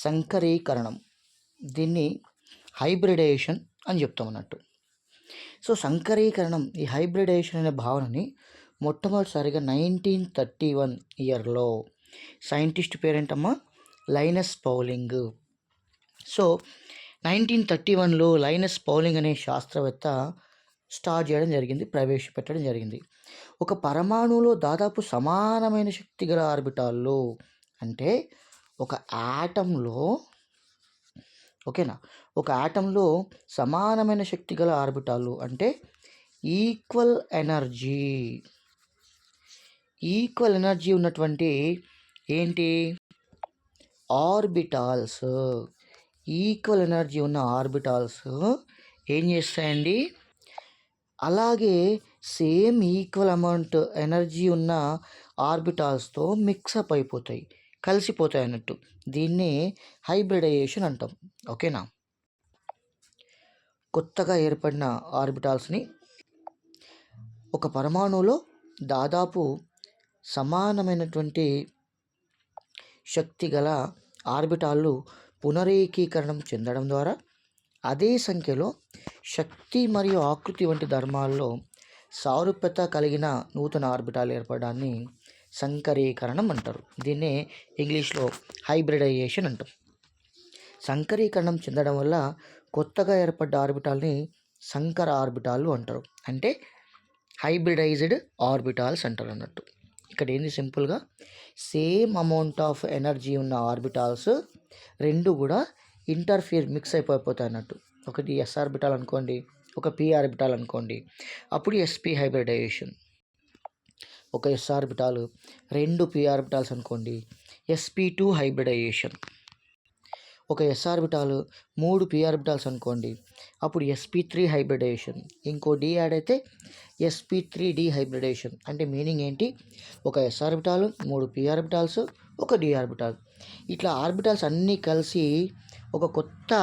సంకరీకరణం. దీన్ని హైబ్రిడేషన్ అని చెప్తాం అన్నట్టు. సో సంకరీకరణం, ఈ హైబ్రిడేషన్ అనే భావనని మొట్టమొదటిసారిగా 1931 ఇయర్లో సైంటిస్ట్ పేరేంటమ్మా, లైనస్ పౌలింగ్. సో 1931లో లైనస్ పౌలింగ్ అనే శాస్త్రవేత్త స్టార్ట్ చేయడం జరిగింది, ప్రవేశపెట్టడం జరిగింది. ఒక పరమాణువులో దాదాపు సమానమైన శక్తి గల ఆర్బిటాల్లో, అంటే ఒక యాటంలో, ఓకేనా, ఒక యాటంలో సమానమైన శక్తి గల ఆర్బిటాలు అంటే ఈక్వల్ ఎనర్జీ ఉన్నటువంటి ఏంటి ఆర్బిటాల్స్, ఈక్వల్ ఎనర్జీ ఉన్న ఆర్బిటాల్స్ ఏం చేస్తాయండి, అలాగే సేమ్ ఈక్వల్ అమౌంట్ ఎనర్జీ ఉన్న ఆర్బిటాల్స్తో మిక్సప్ అయిపోతాయి, కలిసిపోతాయి అన్నట్టు. దీన్నే హైబ్రిడైజేషన్ అంటాం. ఓకేనా. కొత్తగా ఏర్పడిన ఆర్బిటాల్స్ని ఒక పరమాణువులో దాదాపు సమానమైనటువంటి శక్తి గల ఆర్బిటాళ్ళు పునరేకీకరణం చెందడం ద్వారా అదే సంఖ్యలో శక్తి మరియు ఆకృతి వంటి ధర్మాల్లో సారూప్యత కలిగిన నూతన ఆర్బిటాల్ ఏర్పడడాన్ని సంకరీకరణం అంటారు. దీన్నే ఇంగ్లీష్లో హైబ్రిడైజేషన్ అంటాం. సంకరీకరణం చెందడం వల్ల కొత్తగా ఏర్పడ్డ ఆర్బిటాల్ని సంకర ఆర్బిటాలు అంటారు, అంటే హైబ్రిడైజ్డ్ ఆర్బిటాల్స్ అంటారు అన్నట్టు. ఇక్కడ ఏంది, సింపుల్గా సేమ్ అమౌంట్ ఆఫ్ ఎనర్జీ ఉన్న ఆర్బిటాల్స్ రెండు కూడా మిక్స్ అయిపోతాయి అన్నట్టు. ఒకటి ఎస్ ఆర్బిటాల్ అనుకోండి, ఒక పి ఆర్బిటాల్ అనుకోండి, అప్పుడు ఎస్పి హైబ్రిడైజేషన్. ఒక ఎస్ ఆర్బిటాల్, రెండు పి ఆర్బిటాల్స్ అనుకోండి, sp2 హైబ్రిడైజేషన్. ఒక ఎస్ ఆర్బిటాల్, మూడు పి ఆర్బిటాల్స్ అనుకోండి, అప్పుడు sp3 హైబ్రిడైజేషన్. ఇంకో డి యాడ్ అయితే sp3d హైబ్రిడైజేషన్. అంటే మీనింగ్ ఏంటి, ఒక ఎస్ ఆర్బిటాల్, మూడు పి ఆర్బిటాల్స్, ఒక డి ఆర్బిటాల్, ఇట్లా ఆర్బిటాల్స్ అన్నీ కలిసి ఒక కొత్త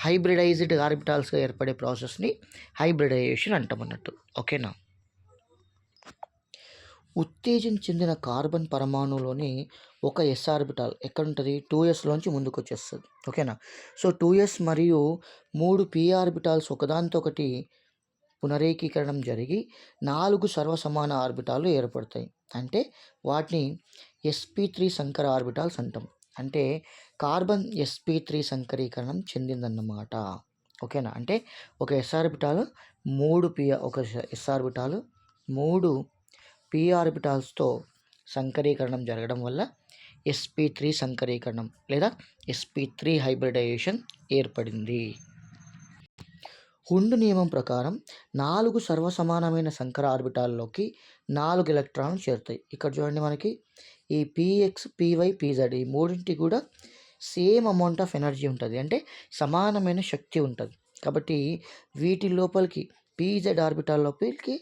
హైబ్రిడైజ్డ్ ఆర్బిటాల్స్గా ఏర్పడే ప్రాసెస్ని హైబ్రిడైజేషన్ అంటాం అన్నట్టు. ఓకేనా. ఉత్తేజం చెందిన కార్బన్ పరమాణువులోని ఒక ఎస్ ఆర్బిటాల్ ఎక్కడుంటుంది, 2sలోంచి ముందుకు వచ్చేస్తుంది. ఓకేనా. సో 2s మరియు మూడు పి ఆర్బిటాల్స్ ఒకదానితో ఒకటి పునరేకీకరణం జరిగి 4 సర్వసమాన ఆర్బిటాలు ఏర్పడతాయి. అంటే వాటిని sp3 సంకర ఆర్బిటాల్స్ అంటాం. అంటే కార్బన్ sp3 సంకరీకరణం చెందిందన్నమాట. ఓకేనా. అంటే ఒక ఎస్ ఆర్బిటాల్ ఒక ఎస్ ఆర్బిటాల్ మూడు పి ఆర్బిటాల్స్తో సంకరీకరణం జరగడం వల్ల sp3 సంకరీకరణం లేదా sp3 హైబ్రిడైజేషన్ ఏర్పడింది. హుండ్ నియమం ప్రకారం 4 సర్వసమానమైన సంకర ఆర్బిటాల్లోకి 4 ఎలక్ట్రాన్లు చేరుతాయి. ఇక్కడ చూడండి, మనకి ఈ px, py, pz ఈ మూడింటికి కూడా సేమ్ అమౌంట్ ఆఫ్ ఎనర్జీ ఉంటుంది, అంటే సమానమైన శక్తి ఉంటుంది. కాబట్టి వీటి లోపలికి pz ఆర్బిటాల్ లోపలికి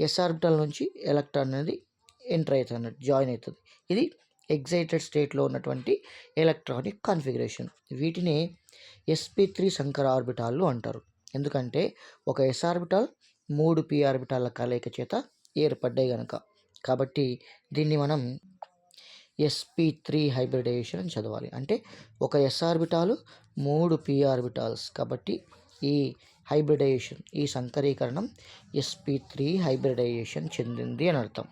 ఎస్ ఆర్బిటాల్ నుంచి ఎలక్ట్రాన్ అనేది ఎంటర్ అవుతుంది అన్నట్టు, జాయిన్ అవుతుంది. ఇది ఎగ్జైటెడ్ స్టేట్లో ఉన్నటువంటి ఎలక్ట్రానిక్ కాన్ఫిగరేషన్. వీటిని sp3 సంకర ఆర్బిటాళ్ళు అంటారు. ఎందుకంటే ఒక ఎస్ ఆర్బిటాల్ మూడు పి ఆర్బిటాల కలయిక చేత ఏర్పడ్డాయి కనుక. కాబట్టి దీన్ని మనం sp3 హైబ్రిడైజేషన్ అని చదవాలి. అంటే ఒక ఎస్ ఆర్బిటాలు మూడు పి ఆర్బిటాల్స్, కాబట్టి ఈ హైబ్రిడైజేషన్, ఈ సంకరీకరణం sp3 హైబ్రిడైజేషన్ చెందింది అని అర్థం.